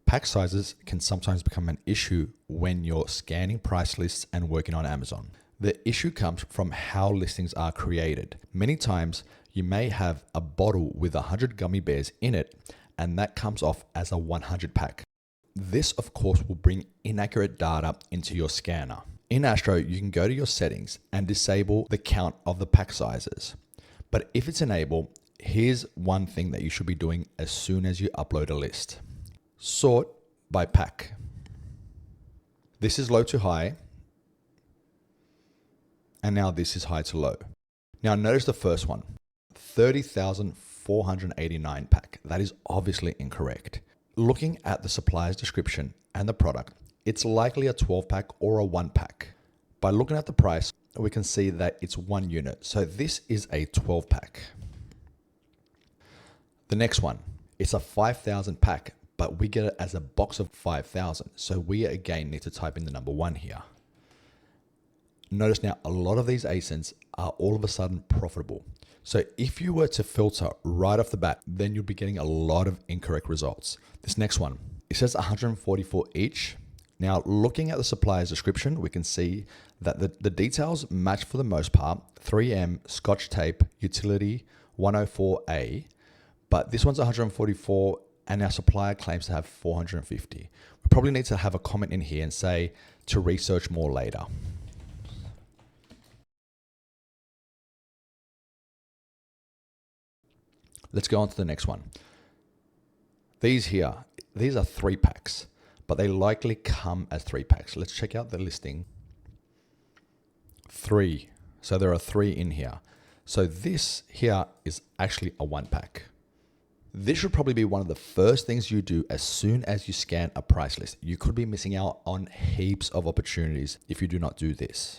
Pack sizes can sometimes become an issue when you're scanning price lists and working on Amazon. The issue comes from how listings are created. Many times you may have a bottle with 100 gummy bears in it, and that comes off as a 100 pack. This, of course, will bring inaccurate data into your scanner. In Astro, you can go to your settings and disable the count of the pack sizes. But if it's enabled, here's one thing that you should be doing as soon as you upload a list. Sort by pack. This is low to high. And now this is high to low. Now notice the first one, 30,489 pack. That is obviously incorrect. Looking at the supplier's description and the product, it's likely a 12 pack or a 1 pack. By looking at the price, we can see that it's 1 unit. So this is a 12 pack. The next one, it's a 5,000 pack, but we get it as a box of 5,000. So we again need to type in the number 1 here. Notice now a lot of these ASINs are all of a sudden profitable. So if you were to filter right off the bat, then you'll be getting a lot of incorrect results. This next one, it says 144 each. Now looking at the supplier's description, we can see that the details match for the most part. 3M, Scotch tape, utility, 104A, but this one's 144 and our supplier claims to have 450. We probably need to have a comment in here and say to research more later. Let's go on to the next one. These are 3 packs, but they likely come as 3 packs. Let's check out the listing. 3. So there are 3 in here. So this here is actually a 1 pack. This should probably be one of the first things you do as soon as you scan a price list. You could be missing out on heaps of opportunities if you do not do this.